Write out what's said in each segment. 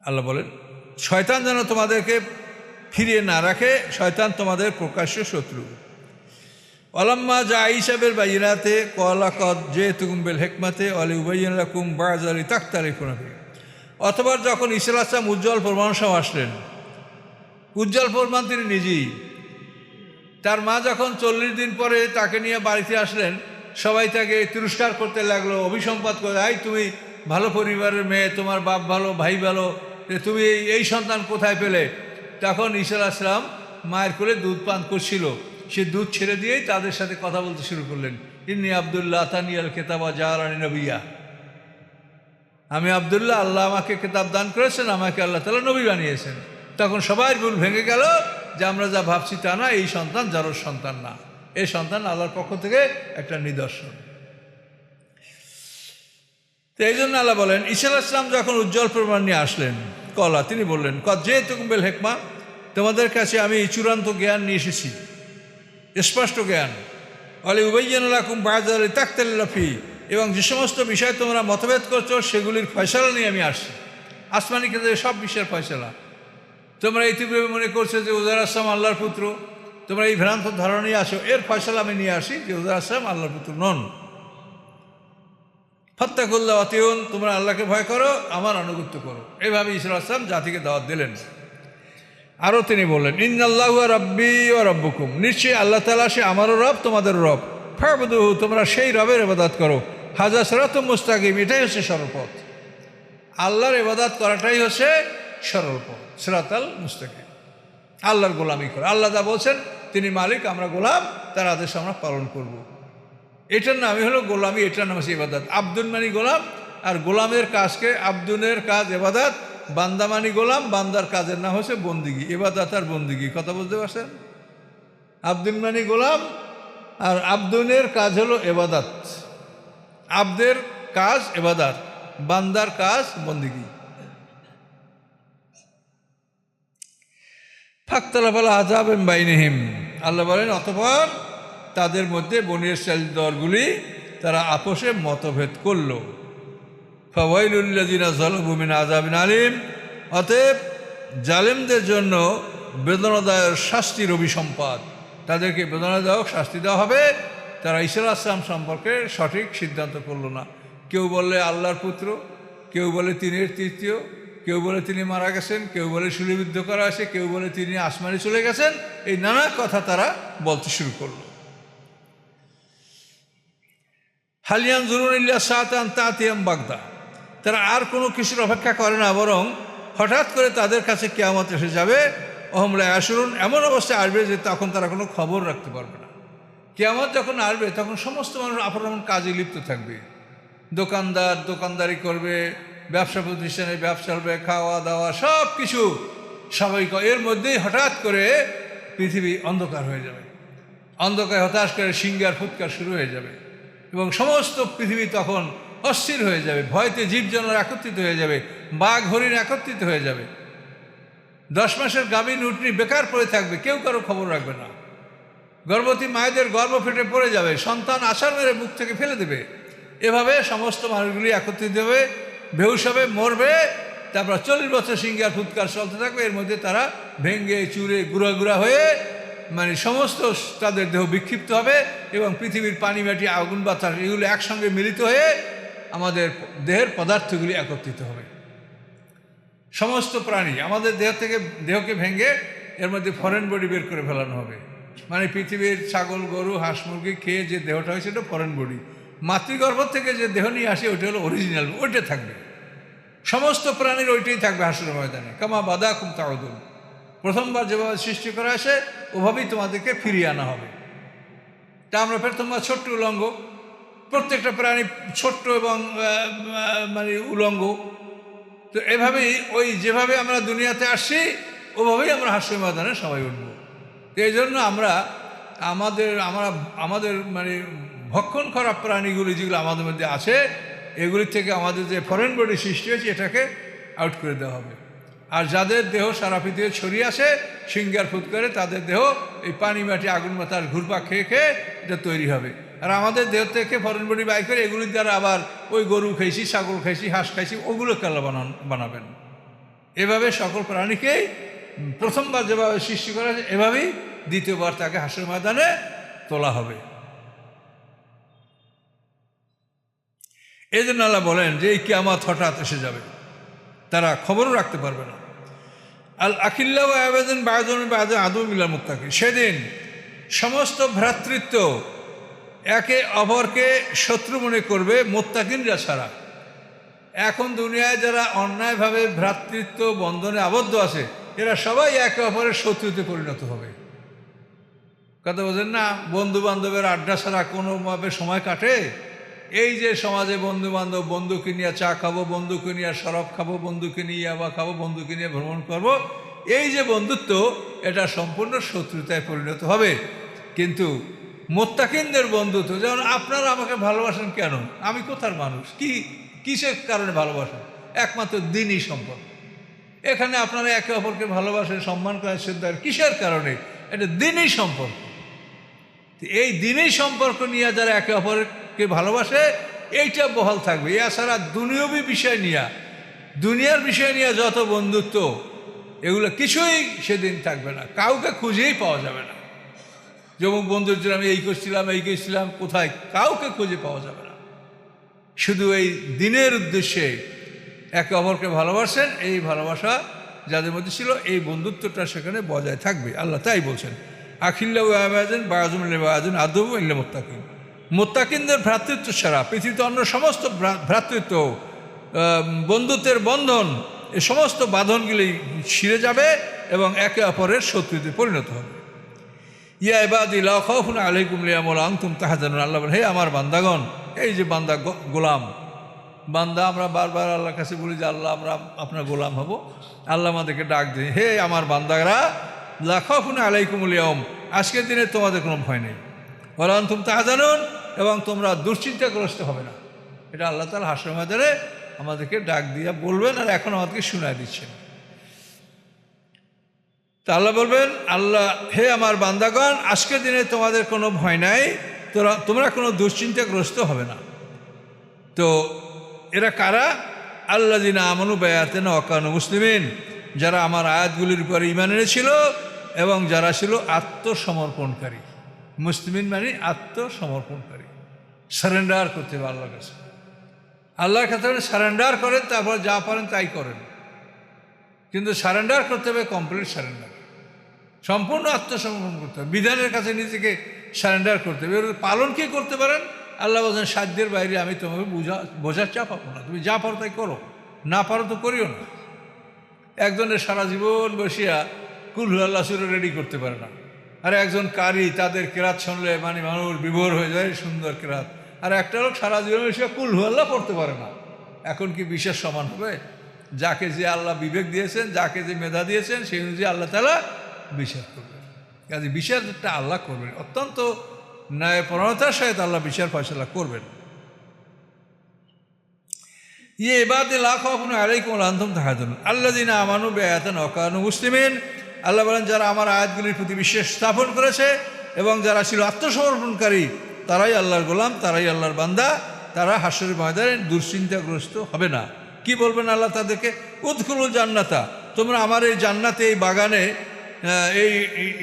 আল্লাহ বলেন, শয়তান যেন তোমাদেরকে ফিরিয়ে না রাখে, শয়তান তোমাদের প্রকাশ্য শত্রু। ওয়ালাম্মা যা ইসাবের বাইনাতে কলা কদ যে তুকুম্বেল হেকমাতে অলি উবাইন লাকুম বাজ আলী তাক্তারিফুনা ফি। অথবা যখন ঈসা আলাইহিস সালাম উজ্জ্বল প্রমাণ সহ আসলেন, উজ্জ্বল প্রমাণ তিনি নিজেই। তার মা যখন 40 দিন পরে তাকে নিয়ে বাড়িতে আসলেন, সবাই তাকে তিরস্কার করতে লাগলো, অভিসম্পাদ করে, আই তুমি ভালো পরিবারের মেয়ে, তোমার বাপ ভালো, ভাই ভালো, তুমি এই সন্তান কোথায় পেলে? তখন ঈসা আলাইহিস সালাম মায়ের কোলে দুধ পান করছিল, সে দুধ ছেড়ে দিয়েই তাদের সাথে কথা বলতে শুরু করলেন। ইন্নী আব্দুল্লাহ তানিয়াল কেতাবা জাআলানি নবিয়্যা, আমি আব্দুল্লাহ, আল্লাহ আমাকে কেতাব দান করেছেন, আমাকে আল্লাহ তাআলা নবী বানিয়েছেন। তখন সবাই ভুল ভেঙে গেল যে আমরা যা ভাবছি তা না, এই সন্তান যারোর সন্তান না, এই সন্তান আল্লাহর পক্ষ থেকে একটা নিদর্শন। তো এই জন্য আল্লাহ বলেন, ঈসা আলাইহিস সালাম যখন উজ্জ্বল প্রমাণ নিয়ে আসলেন, কলা তিনি বললেন, কদ যে তুকুম্বেল হেকমা, তোমাদের কাছে আমি চূড়ান্ত জ্ঞান নিয়ে এসেছি, স্পষ্ট জ্ঞান। অলি উবাইয়িন লাকুম বা'দ আলী তাখতালিফুনা ফি, এবং যে সমস্ত বিষয় তোমরা মতভেদ করছো সেগুলির ফয়সালা নিয়ে আমি আসছি। আসমানি ক্ষেত্রে সব বিষয়ের ফয়সালা। তোমরা ইতিপূর্বে মনে করছো যে উযাইর আলাইহিস সালাম আল্লাহর পুত্র, তোমরা এই ভ্রান্ত ধারণা নিয়ে আসো, এর ফয়সালা আমি নিয়ে আসি যে উযাইর আলাইহিস সালাম আল্লাহর পুত্র নন। ফাত্তাকুল্লাহ ওয়াতিউন, তোমরা আল্লাহকে ভয় করো, আমার আনুগত্য করো। এইভাবে ঈসা আলাইহিস সালাম জাতিকে দাওয়াত দিলেন। আরও তিনি বললেন, ইন্নাল্লাহু রাব্বি ওয়া রাব্বুকুম, নিশ্চয়ই আল্লাহ তাআলা সে আমারও রব, তোমাদেরও রব। ফা'বুদুহু, তোমরা সেই রবের ইবাদত করো। হাযা সিরাতুম মুস্তাকিম, এটাই হচ্ছে সরল পথ। আল্লাহর ইবাদত করাটাই হচ্ছে সরল পথ, সিরাতাল মুস্তাকিম। আল্লাহর গোলামি করে, আল্লাহ যা বলছেন তিনি মালিক, আমরা গোলাম, তার আদেশ আমরা পালন করব। এটার নামই হলো গোলামি, এটার নাম হচ্ছে ইবাদত। আব্দুন মানি গোলাম, আর গোলামের কাজকে, আব্দুনের কাজ ইবাদত, বান্দা মানি গোলাম, বান্দার কাজের নাম হচ্ছে বন্দিগি। ইবাদত আর বন্দিগি, কথা বুঝতে পারছেন? আব্দুন মানি গোলাম, আর আব্দুনের কাজ হলো ইবাদত। আব্দের কাজ ইবাদত, বান্দার কাজ বন্দিগি। ফাখতালাফাল আহজাব মিন বাইনিহিম, আল্লাহ বলেন, অতঃপর তাদের মধ্যে বনী ইসরাঈল দলগুলি তারা আপোষে মতভেদ করল। ফাওয়াইলুল লিল্লাযিনা যালামু মিন আযাবিন আলীম, অতএব জালেমদের জন্য বেদনাদায়ক শাস্তির অভিসম্পাদ, তাদেরকে বেদনাদায়ক শাস্তি দেওয়া হবে। তারা ঈসা আলাইহিস সালাম সম্পর্কে সঠিক সিদ্ধান্ত করল না। কেউ বলে আল্লাহর পুত্র, কেউ বলে তিনি তৃতীয়, কেউ বলে তিনি মারা গেছেন, কেউ বলে শূলিবিদ্ধ করা হয়েছে, কেউ বলে তিনি আসমানে চলে গেছেন। এই নানা কথা তারা বলতে শুরু করলো। হালিয়ান জুরুন ইল্লা সাআতান তা'তিয়াম বাগদা, তারা আর কোনো কিছুর অপেক্ষা করে না, বরং হঠাৎ করে তাদের কাছে কিয়ামত এসে যাবে। ওহুম লা ইয়াশউরুন, এমন অবস্থা আসবে যে তখন তারা কোনো খবর রাখতে পারবে না। কিয়ামত যখন আসবে তখন সমস্ত মানুষ আপন আপন কাজে লিপ্ত থাকবে। দোকানদার দোকানদারি করবে, ব্যবসা প্রতিষ্ঠানে ব্যবসা চলবে, খাওয়া দাওয়া সব কিছু স্বাভাবিক। এর মধ্যেই হঠাৎ করে পৃথিবী অন্ধকার হয়ে যাবে। অন্ধকারে হতাশ করে সিংহার ফুৎকার শুরু হয়ে যাবে, এবং সমস্ত পৃথিবী তখন অস্থির হয়ে যাবে। ভয়তে জীবজন্তু একত্রিত হয়ে যাবে, বাঘ হরিণ একত্রিত হয়ে যাবে। 10 মাসের গাভীন উটনি বেকার পড়ে থাকবে, কেউ কারো খবর রাখবে না। গর্ভবতী মায়েদের গর্ভ ফেটে পড়ে যাবে, সন্তান আছাড় মেরে বুক থেকে ফেলে দেবে। এভাবে সমস্ত মানুষগুলি একত্রিত হবে, বেহুশ হবে, মরবে। তারপর 40 বছর সিংহার ফুৎকার চলতে থাকবে। এর মধ্যে তারা ভেঙ্গে চুরে গুঁড়া গুঁড়া হয়ে, মানে সমস্ত তাদের দেহ বিক্ষিপ্ত হবে, এবং পৃথিবীর পানি মাটি আগুন বাতাস এগুলো একসঙ্গে মিলিত হয়ে আমাদের দেহের পদার্থগুলি একত্রিত হবে। সমস্ত প্রাণী আমাদের দেহ থেকে দেহকে ভেঙে এর মধ্যে ফরেন বডি বের করে ফেলানো হবে। মানে পৃথিবীর ছাগল গরু হাঁস মুরগি খেয়ে যে দেহটা হয়েছে এটা ফরেন বডি। মাতৃগর্ভ থেকে যে দেহ নিয়ে আসে ওইটা হলো অরিজিনাল, ওইটা থাকবে। সমস্ত প্রাণীর ওইটাই থাকবে হাসরের ময়দানে। কামা বাদাকুম তাউদুন, প্রথমবার যেভাবে সৃষ্টি করা আসে ওভাবেই তোমাদেরকে ফিরিয়ে আনা হবে। তা আমরা প্রথমবার ছোট্ট উলঙ্গ, প্রত্যেকটা প্রাণী ছোট্ট এবং মানে উলঙ্গ। তো এভাবেই ওই যেভাবে আমরা দুনিয়াতে আসছি ওভাবেই আমরা হাসরের ময়দানে সবাই উঠব। তো এই জন্য আমরা আমাদের মানে ভক্ষণ করা প্রাণীগুলি যেগুলো আমাদের মধ্যে আছে এগুলির থেকে আমাদের যে ফরেন বডি সৃষ্টি হয়েছে এটাকে আউট করে দেওয়া হবে। আর যাদের দেহ সারা পৃথিবী ছড়িয়ে আসে সিংহার ফুৎকারে, তাদের দেহ এই পানি মাটি আগুন বাতাস ঘুরপাক খেয়ে খেয়ে এটা তৈরি হবে। আর আমাদের দেহ থেকে ফরেন বডি বাই করে এগুলির দ্বারা আবার ওই গরু খাইছি, ছাগল খাইছি, হাঁস খাইছি, ওগুলো কেলা বানাবেন। এভাবে সকল প্রাণীকেই প্রথমবার যেভাবে সৃষ্টি করা হয়েছে এভাবেই দ্বিতীয়বার তাকে হাসরের ময়দানে তোলা হবে। এই জন্য আল্লাহ বলেন যে এই কিয়ামত হঠাৎ এসে যাবে, তারা খবরও রাখতে পারবে না। আল আখিল্লা ও আবেদন বায়জন বায়দ আদু মিলার মুত্তাকি, সেদিন সমস্ত ভ্রাতৃত্ব একে অপরকে শত্রু মনে করবে মুত্তাকিনরা ছাড়া। এখন দুনিয়ায় যারা অন্যায়ভাবে ভ্রাতৃত্ব বন্ধনে আবদ্ধ আছে এরা সবাই একে অপরের শত্রুতে পরিণত হবে। কথা বোঝেন না? বন্ধু বান্ধবের আড্ডা ছাড়া কোনোভাবে সময় কাটে? এই যে সমাজে বন্ধু বান্ধব, বন্ধুকে নিয়ে চা খাবো, বন্ধুকে নিয়ে শরাব খাবো, বন্ধুকে নিয়ে ইয়াবা খাবো, বন্ধুকে নিয়ে ভ্রমণ করবো, এই যে বন্ধুত্ব এটা সম্পূর্ণ শত্রুতায় পরিণত হবে। কিন্তু মুত্তাকিনদের বন্ধুত্ব, যেমন আপনারা আমাকে ভালোবাসেন কেন? আমি কোথার মানুষ? কিসের কারণে ভালোবাসেন? একমাত্র দিনই সম্পর্ক। এখানে আপনারা একে অপরকে ভালোবাসেন, সম্মান করেন, শ্রদ্ধা, কিসের কারণে? এটা দিনই সম্পর্ক। এই দিনই সম্পর্ক নিয়ে যারা একে অপরকে ভালোবাসে এইটা বহাল থাকবে। এছাড়া দুনিয়াবী বিষয় নিয়ে, দুনিয়ার বিষয় নিয়ে যত বন্ধুত্ব এগুলো কিছুই সেদিন থাকবে না, কাউকে খুঁজেই পাওয়া যাবে না। যেমন বন্ধুর জন্য আমি এই করছিলাম, কোথায়? কাউকে খুঁজে পাওয়া যাবে না। শুধু এই দিনের উদ্দেশ্যে একে অপরকে ভালোবাসেন, এই ভালোবাসা যাদের মধ্যে ছিল এই বন্ধুত্বটা সেখানে বজায় থাকবে। আল্লাহ তাই বলছেন, আখিল্লা আবেদন বায়াজুম আবেদন আদব ইল্লা মুত্তাকিন, মুত্তাকিনদের ভ্রাতৃত্ব ছাড়া পৃথিবীতে অন্য সমস্ত ভ্রাতৃত্ব, বন্ধুত্বের বন্ধন, এই সমস্ত বাঁধনগুলি ছিঁড়ে যাবে এবং একে অপরের শত্রুতে পরিণত হবে। ইয়া ইবাদি লা খাউফুন আলাইকুম ওয়ালা আনতুম তাহজানুন, আল্লাহ বলেন, হে আমার বান্দাগণ, এই যে বান্দা গোলাম, বান্দা আমরা বারবার আল্লাহর কাছে বলি যে আল্লাহ আমরা আপনার গোলাম হব। আল্লাহ আমাদেরকে ডাক দিন, হে আমার বান্দারা, লা খাউফুন আলাইকুমুল ইয়াউম, আজকের দিনে তোমাদের কোনো ভয় নেই, ওয়ালা আনতুম তাহজানুন, এবং তোমরা দুশ্চিন্তাগ্রস্ত হবে না। এটা আল্লাহ তাআলা হাসরের ময়দানে আমাদেরকে ডাক দিয়ে বলবেন, আর এখন আমাদেরকে শোনায় দিচ্ছেন। তা আল্লাহ বলবেন, আল্লাহ, হে আমার বান্দাগণ, আজকের দিনে তোমাদের কোনো ভয় নাই, তোমরা কোনো দুশ্চিন্তাগ্রস্ত হবে না। তো এরা কারা? আল্লাযিনা আমানু বিআয়াতিনা ওয়া কানু মুসলিমিন, যারা আমার আয়াতগুলির উপর ঈমান এনেছিল এবং যারা ছিল আত্মসমর্পণকারী। মুসলিমিন মানে আত্মসমর্পণকারী, সারেন্ডার করতে হবে আল্লাহর কাছে। আল্লাহর কাছে সারেন্ডার করেন, তারপর যা পারেন তাই করেন, কিন্তু সারেন্ডার করতে হবে, কমপ্লিট সারেন্ডার, সম্পূর্ণ আত্মসমর্পণ করতে হবে, বিধানের কাছে নিজেকে সারেন্ডার করতে হবে। পালন কি করতে পারেন? আল্লাহ বলছেন, সাধ্যের বাইরে আমি তোমাকে বোঝার চাপাবো না, তুমি যা পারো তাই করো, না পারো তো করিও না। একজনের সারা জীবন বসিয়া কুল আল্লাহ সুরে রেডি করতে পারে না, আর একজন কারি তাদের কেরাত শুনলে মানে মানুষ বিভোর হয়ে যায়, সুন্দর কেরাত। আর একটা লোক সারা জীবন বসিয়া কুল আল্লাহ পড়তে পারে না। এখন কি বিশ্বাস সমান হবে? যাকে যে আল্লাহ বিবেক দিয়েছেন, যাকে যে মেধা দিয়েছেন, সেই অনুযায়ী আল্লাহ তাআলা বিচার করবেন। কাজে বিচারটা আল্লাহ করবেন, অত্যন্ত ন্যায়পরায়ণতার সহিত আল্লাহ বিচার ফয়সালা করবেন। ইয়ে ইবাদি লা খাউফুন আলাইকুম ওয়া আনতুম তাহজানুন আল্লাযিনা আমানু বিআয়াতিনা ওয়া কানু মুসলিমিন, আল্লাহ বলেন, যারা আমার আয়াতগুলির প্রতি বিশ্বাস স্থাপন করেছে এবং যারা ছিল আত্মসমর্পণকারী, তারাই আল্লাহর গোলাম, তারাই আল্লাহর বান্দা, তারা হাসরের ময়দানে দুশ্চিন্তাগ্রস্ত হবে না। কি বলবেন আল্লাহ তাদেরকে? উদখুলুল জান্নাতা, তোমরা আমার এই জান্নাতে, এই বাগানে, এই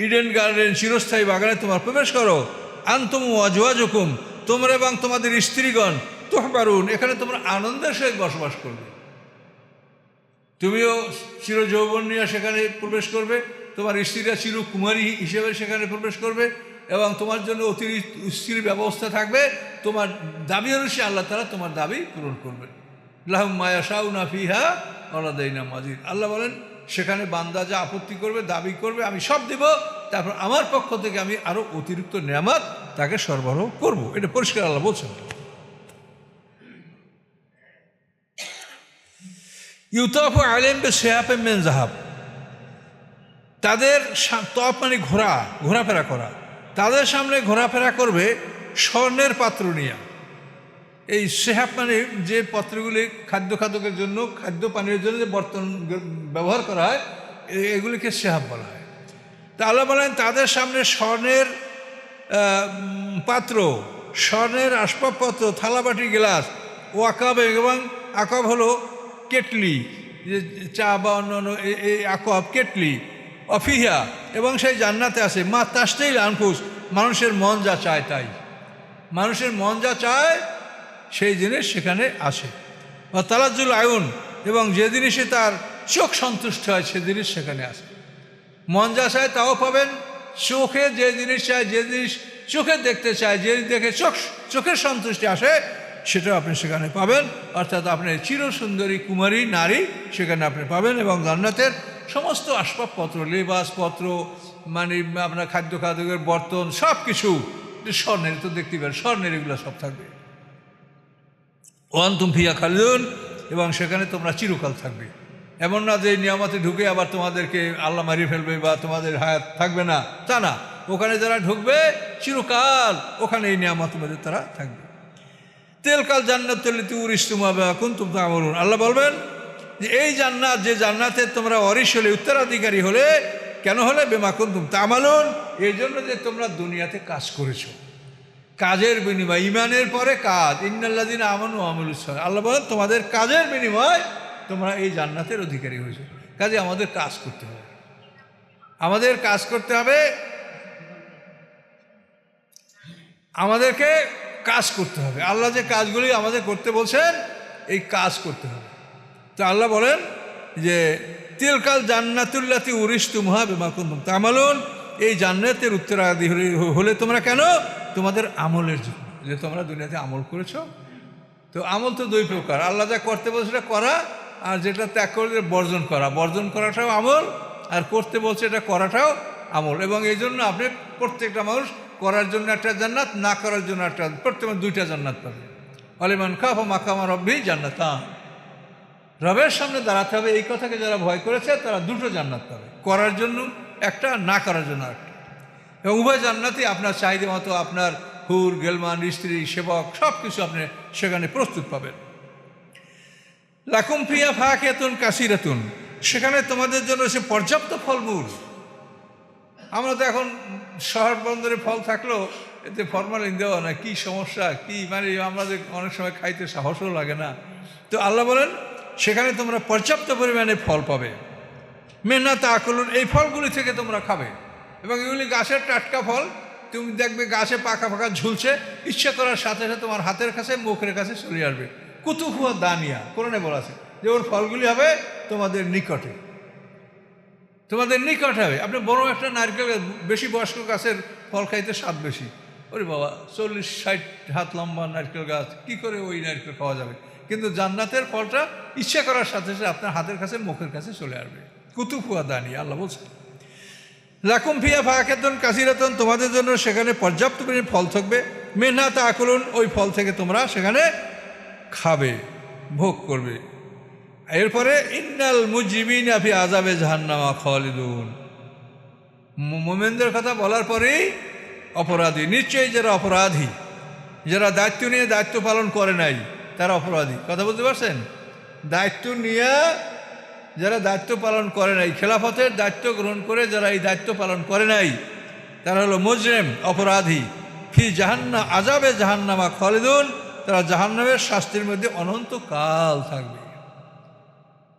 ইডেন গার্ডেন চিরস্থায়ী বাগানে তোমরা প্রবেশ করো। আনতুম ওয়া আজওয়াজুকুম, তোমরা এবং তোমাদের স্ত্রীগণ, তুহবারুন, এখানে তোমরা আনন্দের সহিত বসবাস করবে। তুমিও চির যৌবন নিয়ে সেখানে প্রবেশ করবে, তোমার স্ত্রীরা চির কুমারী হিসেবে সেখানে প্রবেশ করবে, এবং তোমার জন্য অতিরিক্ত স্ত্রীর ব্যবস্থা থাকবে। তোমার দাবি অনুসারে আল্লাহ তাআলা তোমার দাবি পূরণ করবেন। লাহুম মা ইয়াশাউনা ফিহা ওয়া লাদাইনা মাজিদ, আল্লাহ বলেন, সেখানে বান্দা যা আপত্তি করবে, দাবি করবে, আমি সব দেব, তারপর আমার পক্ষ থেকে আমি আরও অতিরিক্ত নেয়ামত তাকে সরবরাহ করব। এটা পরিষ্কার আল্লাহ বলছেন। ইউতাফু আলাইহিম বিসিহাফিম মিন যাহাব, তাদের তফ মানে ঘোরাফেরা করা, তাদের সামনে ঘোরাফেরা করবে স্বর্ণের পাত্র নিয়ে। এই সেহাব মানে যে পাত্রগুলি খাদ্যের জন্য, খাদ্য পানীয়ের জন্য যে বর্তন ব্যবহার করা হয়, এগুলিকে সেহাব বলা হয়। তা আল্লাহ বলেন, তাদের সামনে স্বর্ণের পাত্র, স্বর্ণের আসবাবপত্র, থালাবাটি, গ্লাস, ও আকাব, এবং আকাব হলো কেটলি, যে চা বা অন্য এই আকোয়াব কেটলি অফিহা, এবং সেই জান্নাতে আছে মা তাস্তেই আনফুস, মানুষের মন যা চায় তাই, মানুষের মন যা চায় সেই জিনিস সেখানে আসে। বা তালাজ্জুল আয়ুন, এবং যে জিনিসে তার চোখ সন্তুষ্ট হয় সে জিনিস সেখানে আসে। মন যা চায় তাও পাবেন, চোখে যে জিনিস চায়, যে জিনিস চোখে দেখতে চায়, যে দেখে চোখের সন্তুষ্টি আসে সেটাও আপনি সেখানে পাবেন। অর্থাৎ আপনার চিরসুন্দরী কুমারী নারী সেখানে আপনি পাবেন, এবং জান্নাতের সমস্ত আসবাবপত্র, লেবাসপত্র, মানে আপনার খাদ্যের বর্তন সব কিছু স্বর্ণের, তো দেখতে পাবেন স্বর্ণের, এগুলো সব থাকবে। ওয়ান্তুম ফিহা খালিদুন, এবং সেখানে তোমরা চিরকাল থাকবে। এমন না যে নিয়ামতে ঢুকে আবার তোমাদেরকে আল্লাহ মারিয়ে ফেলবে বা তোমাদের হায়াত থাকবে না, তা না। ওখানে যারা ঢুকবে চিরকাল ওখানে এই নিয়ামতের মধ্যে তারা থাকবে। তেলকাল জান্নাতুল্লাতী উরিসতুমুহা বিমা কুনতুম তা'মালুন, আল্লাহ বলবেন যে এই জান্নাত, যে জান্নাতে তোমরা ওয়ারিশ হলে, উত্তরাধিকারী হলে, কেন হলে? বিমা কুনতুম তা'মালুন, এই জন্য যে তোমরা দুনিয়াতে কাজ করেছো, কাজের বিনিময়, ইমানের পরে কাজ। ইন্নাল্লাযীনা আমানু ওয়া আমিলুস সালিহাত, আল্লাহ বলেন তোমাদের কাজের বিনিময় তোমরা এই জান্নাতের অধিকারী হয়েছো। কাজে আমাদের কাজ করতে হবে, আমাদের কাজ করতে হবে, আমাদেরকে কাজ করতে হবে। আল্লাহ যে কাজগুলি আমাদের করতে বলছেন এই কাজ করতে হবে। তো আল্লাহ বলেন যে তিলকাল জান্নাতুল্লাতী উরিসতুমুহা বিমা কুনতুম তা'মালুন, এই জান্নাতের উত্তরাধিকারী হলে তোমরা কেন? তোমাদের আমলের জন্য, যে তোমরা দুনিয়াতে আমল করেছো। তো আমল তো দুই প্রকার, আল্লাহ যা করতে বলছে সেটা করা, আর যেটা ত্যাগ করে বর্জন করা। বর্জন করাটাও আমল, আর করতে বলছে এটা করাটাও আমল। এবং এই জন্য আপনি প্রত্যেকটা মানুষ করার জন্য একটা জান্নাত, না করার জন্য একটা, প্রত্যেক দুইটা জান্নাত পাবে। ওয়ালিমান খাফা মাকামা রাব্বিহি জান্নাতান, রবের সামনে দাঁড়াতে হবে এই কথাকে যারা ভয় করেছে তারা দুটো জান্নাত পাবে, করার জন্য একটা, না করার জন্য একটা। এবং উভয় জান্নাতই আপনার চাহিদা মতো, আপনার হুর, গেলমান, স্ত্রী, সেবক সব কিছু আপনি সেখানে প্রস্তুত পাবেন। লাকুম ফিহা ফাকিহাতুন কাসীরাতুন, সেখানে তোমাদের জন্য সে পর্যাপ্ত ফলমূল। আমরা তো এখন শহর বন্দরে ফল থাকলেও এতে ফরমালিন দেওয়া না, কি সমস্যা, কি মানে আমাদের অনেক সময় খাইতে সাহসও লাগে না। তো আল্লাহ বলেন সেখানে তোমরা পর্যাপ্ত পরিমাণে ফল পাবে। মেহনা তাকুলুন, এই ফলগুলি থেকে তোমরা খাবে, এবং এগুলি গাছের টাটকা ফল। তুমি দেখবে গাছে পাকা পাকা ঝুলছে, ইচ্ছা করার সাথে সাথে তোমার হাতের কাছে, মুখের কাছে চলে আসবে। কুতুফুহা দানিয়া, কোরআনে বলা আছে যে ওর ফলগুলি হবে তোমাদের নিকটে, তোমাদের নিকট হবে। আপনি বড় একটা নারকেল, বেশি বয়স্ক গাছের ফল খাইতে স্বাদ বেশি। ওরে বাবা, 40-60 হাত লম্বা নারকেল গাছ, কি করে ওই নারকেল খাওয়া যাবে? কিন্তু জান্নাতের ফলটা ইচ্ছা করার সাথে সাথে আপনার হাতের কাছে, মুখের কাছে চলে আসবে। কুতুফুহা দানিয়া, আল্লাহ বলছে লাকুম ফিহা ফাকিহাতুন কাসীরাতুন, তোমাদের জন্য সেখানে পর্যাপ্ত পরিমাণে ফল থাকবে। মিনহা তাকুলুন, ওই ফল থেকে তোমরা সেখানে খাবে, ভোগ করবে। এরপরে ইন্নাল মুজরিমিনা ফি আযাবে জাহান্নামা খালিদুন, মুমিনদের কথা বলার পরেই অপরাধী, নিশ্চয়ই যারা অপরাধী, যারা দায়িত্ব নিয়ে দায়িত্ব পালন করে নাই তারা অপরাধী। কথা বলতে পারছেন? দায়িত্ব নিয়ে যারা দায়িত্ব পালন করে নাই, খেলাফতের দায়িত্ব গ্রহণ করে যারা এই দায়িত্ব পালন করে নাই তারা হলো মুজরিম, অপরাধী। ফি জাহান্নাম আযাবে জাহান্নামা খালিদুন, তারা জাহান্নামের শাস্তির মধ্যে অনন্তকাল থাকবে।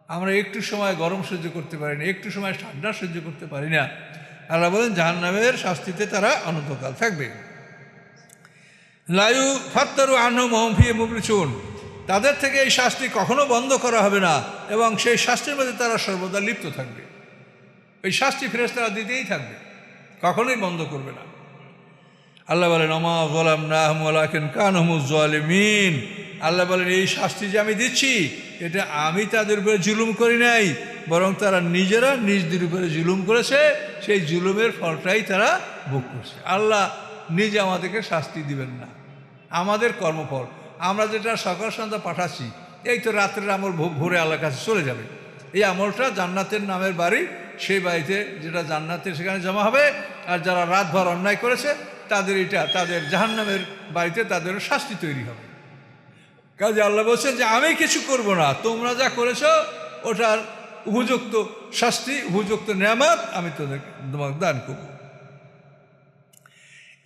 আমরা একটু সময় গরম সহ্য করতে পারি না, একটু সময় ঠান্ডা সহ্য করতে পারি না। আল্লাহ বলেন জাহান্নামের শাস্তিতে তারা অনন্তকাল থাকবে। লায়ু ফাত্তারু আনহুম ওয়া হুম ফিহি মুবলিসুন, তাদের থেকে এই শাস্তি কখনো বন্ধ করা হবে না, এবং সেই শাস্তির মধ্যে তারা সর্বদা লিপ্ত থাকবে। ওই শাস্তি ফেরেশতারা দিতেই থাকবে, কখনোই বন্ধ করবে না। আল্লাহ বলেন ওমা যালামনাহুম ওয়ালাকিন কানু হুমুজ জালিমিন, আল্লাহ বলেন এই শাস্তি যে আমি দিচ্ছি এটা আমি তাদের উপরে জুলুম করি নাই, বরং তারা নিজেরা নিজদের উপরে জুলুম করেছে, সেই জুলুমের ফলটাই তারা ভোগ করছে। আল্লাহ নিজে আমাদেরকে শাস্তি দিবেন না, আমাদের কর্মফল। আমরা যেটা সকাল সন্ধ্যা পাঠাচ্ছি, এই তো রাত্রের আমল ভোরে আল্লাহর কাছে চলে যাবে। এই আমলটা জান্নাতের নামের বাড়ি, সেই বাড়িতে যেটা জান্নাতের সেখানে জমা হবে। আর যারা রাতভর অন্যায় করেছে তাদের এটা, তাদের জাহান্নামের বাড়িতে তাদের শাস্তি তৈরি হবে। কাজে আল্লাহ বলছেন যে আমি কিছু করব না, তোমরা যা করেছ ওটার উপযুক্ত শাস্তি, উপযুক্ত নেয়ামত আমি তোমাকে দান করব।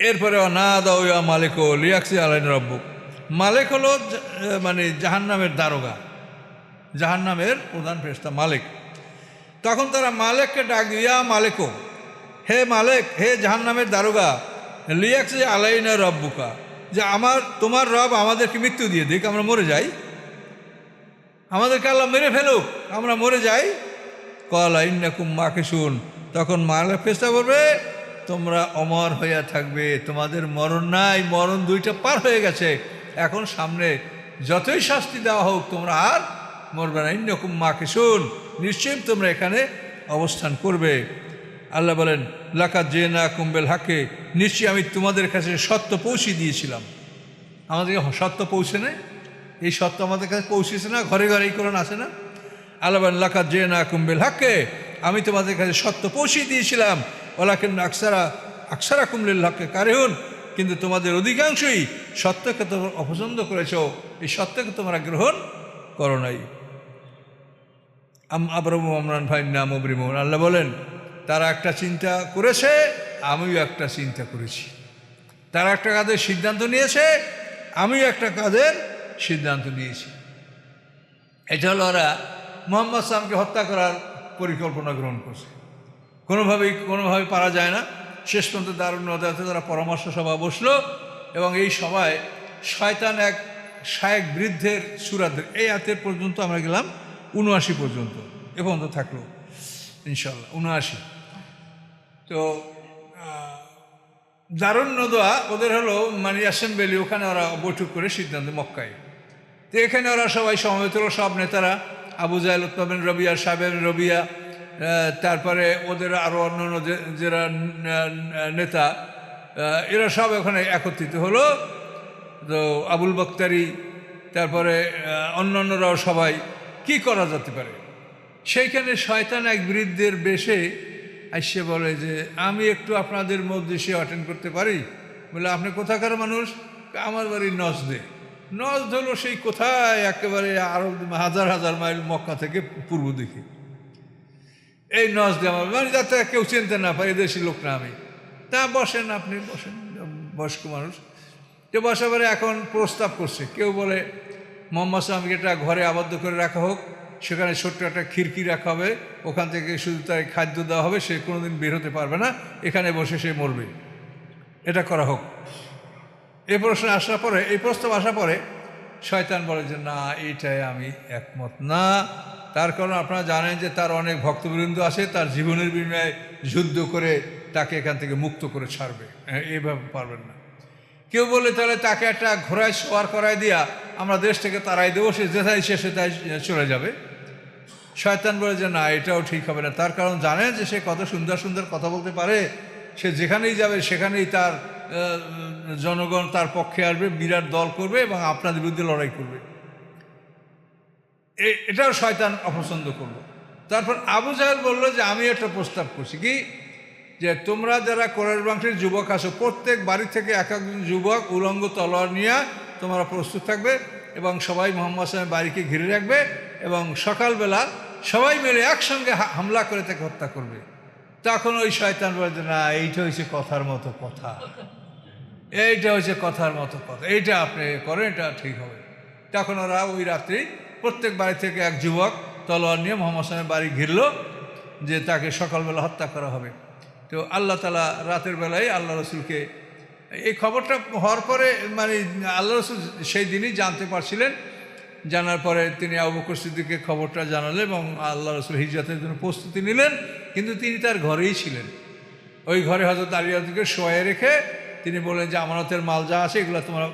এরপরে না দাও ইয়া মালিক লিয়াকসি আলাইনা রাব্বুক, মালিক হলো মানে জাহান্নামের দারোগা, জাহান্নামের প্রধান ফেরেশতা মালিক। তখন তারা মালিককে ডাক দিয়া মালিকও, হে মালিক, হে জাহান্নামের দারোগা, লিয়াকসি আলাইনা রব্বুকা, যে তোমার রব আমাদেরকে মৃত্যু দিয়ে দিক, আমরা মরে যাই, আমাদেরকে আল্লাহ মেরে ফেলুক, আমরা মরে যাই। ক্বালা ইন্নাকুম মাকিসুন, তখন মালিক ফেরেশতা বলবে তোমরা অমর হইয়া থাকবে, তোমাদের মরণ নাই, মরণ দুইটা পার হয়ে গেছে, এখন সামনে যতই শাস্তি দেওয়া হোক তোমরা আর মরবে না। ইন্নাকুম মাকিসুন, নিশ্চয়ই তোমরা এখানে অবস্থান করবে। আল্লাহ বলেন লাকাদ জিনাকুম বিল হাক্কি, নিশ্চয়ই আমি তোমাদের কাছে সত্য পৌঁছে দিয়েছিলাম। আমাদেরকে সত্য পৌঁছে নেই, এই সত্য আমাদের কাছে পৌঁছেছে না, ঘরে ঘরে এই কোরআন আছে না। আল্লাহ বলেন লাকাদ জিনাকুম বিল হাক্কি, আমি তোমাদের কাছে সত্য পৌঁছে দিয়েছিলাম। ওয়ালাকিন আকসারাকুম লিল হাক্কি কারিহুন, কিন্তু তোমাদের অধিকাংশই সত্যকে তোমরা অপছন্দ করেছো, এই সত্যকে তোমরা গ্রহণ করো নাই। আবরামু আমরান ভাই নাম অবরিমুন, আল্লাহ বলেন তারা একটা চিন্তা করেছে, আমিও একটা চিন্তা করেছি। তারা একটা কাজের সিদ্ধান্ত নিয়েছে, আমিও একটা কাজের সিদ্ধান্ত নিয়েছি। এটা হলো ওরা মুহাম্মদ সাল্লামকে হত্যা করার পরিকল্পনা গ্রহণ করছে। কোনোভাবেই পারা যায় না। শেষ পর্যন্ত দারুণ নদাতে তারা পরামর্শ সভা বসলো এবং এই সভায় শয়তান এক শায়েক বৃদ্ধের সূরাত, এই আয়াতের পর্যন্ত আমরা গেলাম ৭৯ পর্যন্ত, এ পর্যন্ত থাকলো ইনশাল্লাহ ৭৯। তো দারুণ নদোয়া ওদের হলো মানে অ্যাসেম্বলি, ওখানে ওরা বৈঠক করে সিদ্ধান্ত মক্কায়। তো এখানে ওরা সবাই সমবেত হলো, সব নেতারা, আবু জাহেল, উতবা বিন রবিয়া, সাহেব বিন রবিয়া, তারপরে ওদের আরও অন্যান্য যারা নেতা, এরা সব ওখানে একত্রিত হলো। তো আবুল বক্তারি, তারপরে অন্যান্যরাও সবাই কি করা যেতে পারে। সেইখানে শয়তান এক বৃদ্ধের বেশে আইসে বলে যে আমি একটু আপনাদের মধ্যে সে অ্যাটেন্ড করতে পারি। বলে আপনি কোথাকার মানুষ? আমার বাড়ি নজদে। নজদ হলো সেই কোথায় একেবারে আরো হাজার হাজার মাইল মক্কা থেকে পূর্ব দিকে। এই নজদে আমার মানে, যাতে কেউ চিনতে না পারে দেশি লোক না আমি। তা বসেন, আপনি বসেন, বয়স্ক মানুষ। যে বসে পরে এখন প্রস্তাব করছে, কেউ বলে মোহাম্মদ সাল্লামকে একটা ঘরে আবদ্ধ করে রাখা হোক, সেখানে ছোট্ট একটা খিড়কি রাখা হবে, ওখান থেকে শুধু তাকে খাদ্য দেওয়া হবে, সে কোনোদিন বের হতে পারবে না, এখানে বসে সে মরবে, এটা করা হোক। এই প্রস্তাব আসার পরে শয়তান বলে যে না, এইটাই আমি একমত না। তার কারণ আপনারা জানেন যে তার অনেক ভক্তবৃন্দ আছে, তার জীবনের বিনিময়ে যুদ্ধ করে তাকে এখান থেকে মুক্ত করে ছাড়বে, এইভাবে পারবেন না। কেউ বলে তাহলে তাকে একটা ঘোড়ায় সওয়ার করায় দিয়া আমরা দেশ থেকে তাড়াই দেবো, সে যেথায় সেটাই চলে যাবে। শয়তান বলে যে না, এটাও ঠিক হবে না। তার কারণ জানেন যে সে কত সুন্দর সুন্দর কথা বলতে পারে, সে যেখানেই যাবে সেখানেই তার জনগণ তার পক্ষে আসবে, বিরাট দল করবে এবং আপনাদের বিরুদ্ধে লড়াই করবে। এটাও শয়তান অপছন্দ করলো। তারপর আবু জাহেল বললো যে আমি একটা প্রস্তাব করছি, কি যে তোমরা যারা কোরাইশ বংশের যুবক আছো, প্রত্যেক বাড়ি থেকে এক একজন যুবক উলঙ্গ তলোয়ার নিয়ে তোমরা প্রস্তুত থাকবে এবং সবাই মোহাম্মদ সাল্লামের বাড়িকে ঘিরে রাখবে এবং সকালবেলা সবাই মিলে একসঙ্গে হামলা করে তাকে হত্যা করবে। তখন ওই শয়তান বলছে না, এইটা হচ্ছে কথার মতো কথা, এইটা হচ্ছে কথার মতো কথা, এইটা আপনি করেন, এটা ঠিক হবে। তখন ওরা ওই রাত্রি প্রত্যেক বাড়ি থেকে এক যুবক তলোয়ার নিয়ে মোহাম্মদ সাল্লামের বাড়ি ঘিরল যে তাকে সকালবেলা হত্যা করা হবে। তো আল্লাহ তাআলা রাতের বেলায় আল্লাহ রসুলকে এই খবরটা হওয়ার পরে মানে আল্লাহ রসুল সেই দিনই জানতে পারছিলেন। জানার পরে তিনি আবু বকর সিদ্দিককে খবরটা জানালেন এবং আল্লাহ রসুল হিজরতের জন্য প্রস্তুতি নিলেন। কিন্তু তিনি তার ঘরেই ছিলেন, ওই ঘরে হযরত আলী রাদিয়াল্লাহু শোয়ায় রেখে তিনি বললেন যে আমানতের মাল যা আছে এগুলো তোমরা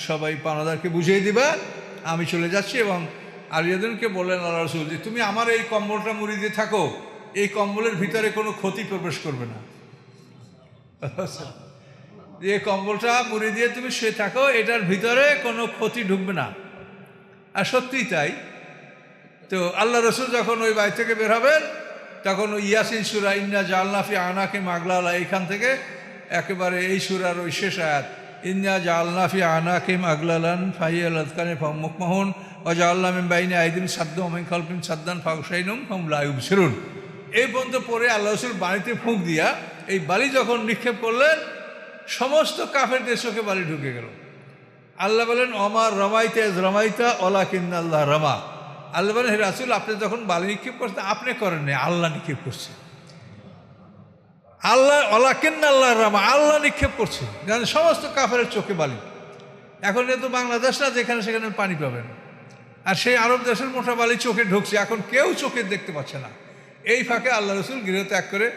সবাই পানাদারকে বুঝিয়ে দিবা, আমি চলে যাচ্ছি। এবং আলী রাদিয়াল্লাহুকে বললেন আল্লাহ রসুল যে তুমি আমার এই কম্বলটা মুড়ি দিয়ে থাকো, এই কম্বলের ভিতরে কোনো ক্ষতি প্রবেশ করবে না। এই কম্বলটা মুড়ি দিয়ে তুমি শুয়ে থাকো, এটার ভিতরে কোনো ক্ষতি ঢুকবে না। আর সত্যিই তাই। তো আল্লাহ রসুল যখন ওই বাড়ি থেকে বের হবেন তখন ওই ইয়াসিন সূরা ইন্না জাআলনা ফি আনাকিম আগলালা, এইখান থেকে একেবারে এই সূরার ওই শেষ আয়াত ইন্না জাআলনা ফি আনাকিম আগলালান ফাহিয়া লাযকানি ফাহুম মুকমাহুন ওয়া জাআলনা মিন বাইনি আইদিহিম সাদ্দান ওয়া মিন খালফিহিম সাদ্দান ফাগশাইনাহুম ফাহুম লা ইউবসিরুন। এই পর্যন্ত পরে আল্লাহ রসুল বাড়িতে ফুঁক দিয়া এই বালি যখন নিক্ষেপ করলেন সমস্ত কাফেরদের চোখে বালি ঢুকে গেল। আল্লাহ বলেন অমার রমাইতে রমাইতা ওয়ালাকিন্নাল্লাহ রমা, আল্লাহ বলেন, হে রাসূল, আপনি যখন বালি নিক্ষেপ করছেন আপনি করেন নাই, আল্লাহ নিক্ষেপ করছে। আল্লাহ ওয়ালাকিন্না আল্লাহ রামা, আল্লাহ নিক্ষেপ করছে, জানেন সমস্ত কাফেরের চোখে বালি। এখন যেহেতু বাংলাদেশ না, যেখানে সেখানে পানি পাবেন, আর সেই আরব দেশের মোটা বালি চোখে ঢুকছে, এখন কেউ চোখে দেখতে পাচ্ছে না। এই ফাঁকে আল্লাহ রসুল গৃহ ত্যাগ করে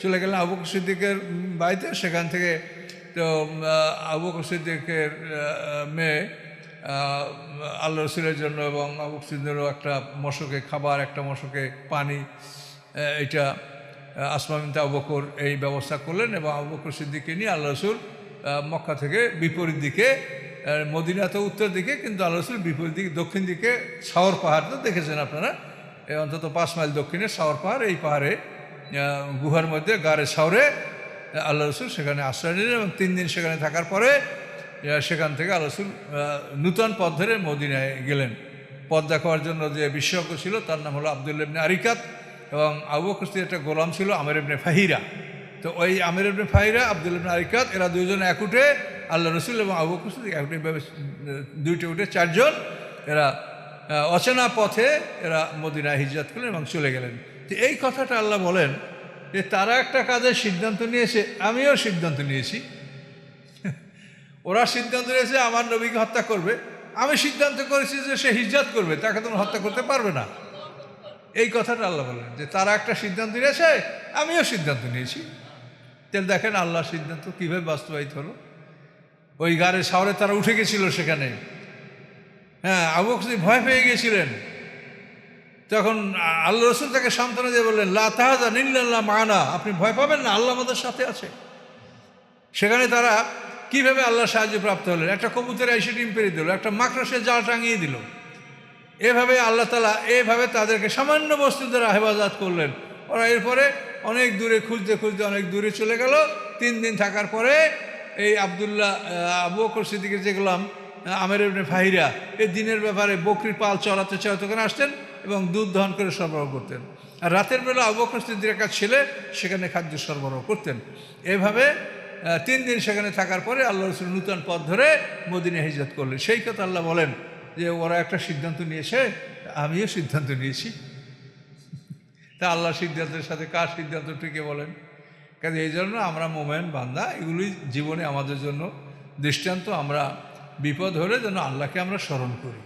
চলে গেলেন আবু বকর সিদ্দিকের বাড়িতে। সেখান থেকে তো আবু বকর সিদ্দিকের মেয়ে আল্লাহ রসুলের জন্য এবং আবু বকর সিদ্দিকেরও একটা মশকে খাবার, একটা মশকে পানি, এটা আসমা বিনতে আবু বকর এই ব্যবস্থা করলেন। এবং আবু বকর সিদ্দিককে নিয়ে আল্লাহ রসুল মক্কা থেকে বিপরীত দিকে, মদিনা তো উত্তর দিকে, কিন্তু আল্লাহ রসুল বিপরীত দিকে দক্ষিণ দিকে সাওর পাহাড় তো দেখেছেন আপনারা, অন্তত 5 মাইল দক্ষিণে সাওর পাহাড়, এই পাহাড়ে গুহার মধ্যে গাড়ে সাওরে আল্লাহ রসুল সেখানে আশ্রয় নিলেন। এবং 3 দিন সেখানে থাকার পরে সেখান থেকে আল্লাহ রসুল নূতন পথ ধরে মদিনায় গেলেন। পথ দেখার জন্য যে বিশেষজ্ঞ ছিল তার নাম হলো আব্দুল্লাহ ইবনে আরিকাত, এবং আবু বকর সিদ্দিকের একটা গোলাম ছিল আমির ইবনে ফাহিরা। তো ওই আমির ইবনে ফাহিরা, আব্দুল্লাহ ইবনে আরিকাত, এরা দুইজন এক উঠে আল্লাহ রসুল এবং আবু বকর সিদ্দিক এক উঠে, দুইটে উঠে 4 জন এরা অচেনা পথে এরা মদিনায় হিজরত করলেন এবং চলে গেলেন। তো এই কথাটা আল্লাহ বলেন যে তারা একটা কাজের সিদ্ধান্ত নিয়েছে, আমিও সিদ্ধান্ত নিয়েছি। ওরা সিদ্ধান্ত নিয়েছে আমার নবীকে হত্যা করবে, আমি সিদ্ধান্ত করেছি যে সে হিজরত করবে, তাকে তোমরা হত্যা করতে পারবে না। এই কথাটা আল্লাহ বলেন যে তারা একটা সিদ্ধান্ত নিয়েছে, আমিও সিদ্ধান্ত নিয়েছি। তাহলে দেখেন আল্লাহর সিদ্ধান্ত কীভাবে বাস্তবায়িত হলো। ওই গাড়ির সাওরে তারা উঠে গেছিল সেখানে। হ্যাঁ, আবু বকর সিদ্দিক ভয় পেয়ে গিয়েছিলেন। তখন আল্লাহ রসুল তাকে সান্ত্বনা দিয়ে বললেন, লা তাহজান ইন্নাল্লাহ মা'ানা, আপনি ভয় পাবেন না, আল্লাহ আমাদের সাথে আছে। সেখানে তারা কিভাবে আল্লাহর সাহায্য প্রাপ্ত হলেন, একটা কবুতর এসে ডিম পেড়ে দিল, একটা মাকড়সে জাল টাঙিয়ে দিল। এভাবে আল্লাহ তাআলা এভাবে তাদেরকে সামান্য বস্তু দ্বারা হেফাজত করলেন। ওরা এরপরে অনেক দূরে খুঁজতে খুঁজতে অনেক দূরে চলে গেল। 3 দিন থাকার পরে এই আবু বকর সিদ্দিকের যে গোলাম আমির ইবনে ফাহিরা, এই দিনের ব্যাপারে বকরির পাল চড়াতে চড়াতে ওখানে আসতেন এবং দুধ দহন করে সরবরাহ করতেন। আর রাতের বেলা আবু বকর সিদ্দিকের একটা ছেলে সেখানে খাদ্য সরবরাহ করতেন। এভাবে 3 দিন সেখানে থাকার পরে আল্লাহ রসুল নূতন পথ ধরে মদিনায় হিজরত করলেন। সেই কথা আল্লাহ বলেন যে ওরা একটা সিদ্ধান্ত নিয়েছে, আমিও সিদ্ধান্ত নিয়েছি। তা আল্লাহর সিদ্ধান্তের সাথে কার সিদ্ধান্ত ঠিকই বলেন। কাজে এই জন্য আমরা মোমেন বান্দা, এগুলি জীবনে আমাদের জন্য দৃষ্টান্ত। আমরা বিপদ হলে যেন আল্লাহকে আমরা স্মরণ করি।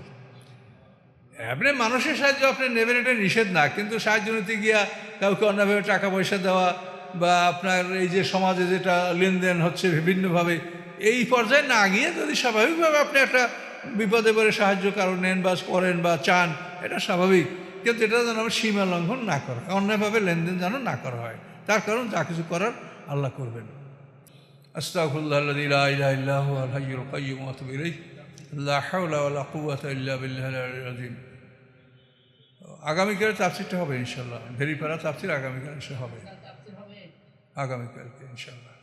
আপনি মানুষের সাহায্য আপনি নেবেন, এটা নিষেধ না, কিন্তু সাহায্য নিতে গিয়া কাউকে অন্যভাবে টাকা পয়সা দেওয়া বা আপনার এই যে সমাজে যেটা লেনদেন হচ্ছে বিভিন্নভাবে, এই পর্যায়ে না গিয়ে যদি স্বাভাবিকভাবে আপনি একটা বিপদে পড়ে সাহায্য কারো নেন বা করেন বা চান, এটা স্বাভাবিক, কিন্তু এটা যেন আমার সীমা লঙ্ঘন না করা হয়, অন্যভাবে লেনদেন যেন না করা হয়। তার কারণ যা কিছু করার আল্লাহ করবেন। আস্তাগফিরুল্লাহাল্লাযী লা ইলাহা ইল্লা হুয়াল হাইয়ুল কাইয়্যুম ওয়া আতুবু ইলাইহি, লা হাওলা ওয়া লা কুওয়াতা ইল্লা বিল্লাহিল আলিয়্যিল আযীম। আগামীকাল তাফসীরটা হবে ইনশাআল্লাহ, ভেরিপাড়া তাফসীর আগামীকাল এসে হবে, আগামীকালকে ইনশাআল্লাহ।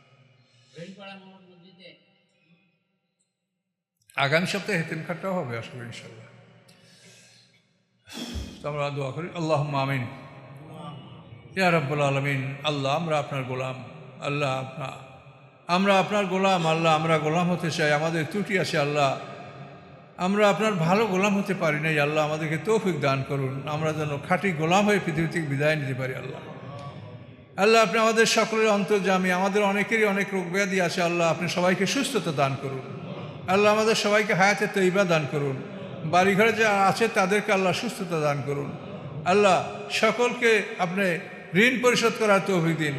আগামী সপ্তাহে হেতেমখাটটাও হবে আসলে ইনশাআল্লাহ। তো আমরা দোয়া করি, আল্লাহুম্মা আমিন। ইয়া রাব্বুল আলামিন, আল্লাহ আমরা আপনার গোলাম, আল্লাহ আমরা আপনার গোলাম, আল্লাহ আমরা গোলাম হতে চাই, আমাদের ত্রুটি আছে আল্লাহ, আমরা আপনার ভালো গোলাম হতে পারি নাই আল্লাহ, আমাদেরকে তৌফিক দান করুন, আমরা যেন খাঁটি গোলাম হয়ে পৃথিবী থেকে বিদায় নিতে পারি আল্লাহ। আল্লাহ আপনি আমাদের সকলের অন্তর্যামী, আমাদের অনেকেরই অনেক রোগ ব্যাধি আছে আল্লাহ, আপনি সবাইকে সুস্থতা দান করুন আল্লাহ, আমাদের সবাইকে হায়াতে তৈবা দান করুন, বাড়িঘরে যে আছে তাদেরকে আল্লাহ সুস্থতা দান করুন আল্লাহ, সকলকে আপনি ঋণ পরিশোধ করার তৌফিক দিন,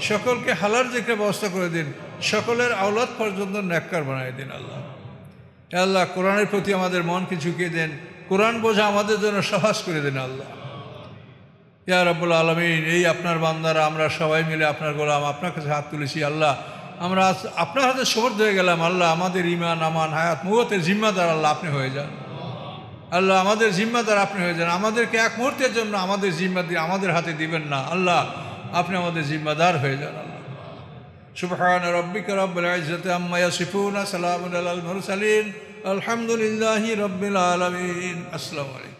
সকলকে হালাল রিজিকের ব্যবস্থা করে দিন, সকলের আওলাদ পর্যন্ত নেককার বানিয়ে দিন আল্লাহ। আল্লাহ কোরআনের প্রতি আমাদের মনকে ঝুঁকিয়ে দেন, কোরআন বোঝা আমাদের জন্য সহজ করে দেন আল্লাহ। ইয়া রাব্বুল আলামিন, এই আপনার বান্দারা আমরা সবাই মিলে আপনার গোলাম, আপনার কাছে হাত তুলেছি আল্লাহ, আমরা আপনার হাতে সুপর্দ হয়ে গেলাম আল্লাহ, আমাদের ঈমান আমান হায়াত মুওয়াতের জিম্মাদার আল্লাহ আপনি হয়ে যান আল্লাহ, আমাদের জিম্মাদার আপনি হয়ে যান, আমাদেরকে এক মুহূর্তের জন্য আমাদের জিম্মা দিয়ে আমাদের হাতে দিবেন না আল্লাহ, আপনি আমাদের জিম্মাদার হয়ে যান আল্লাহ। সুবহান রাব্বিকা রাব্বিল ইজ্জাতি আম্মা ইয়াসিফুন, সালামুন আলাল মুরসালিন, আলহামদুলিল্লাহি রাব্বিল আলামিন। আসসালামু আলাইকুম।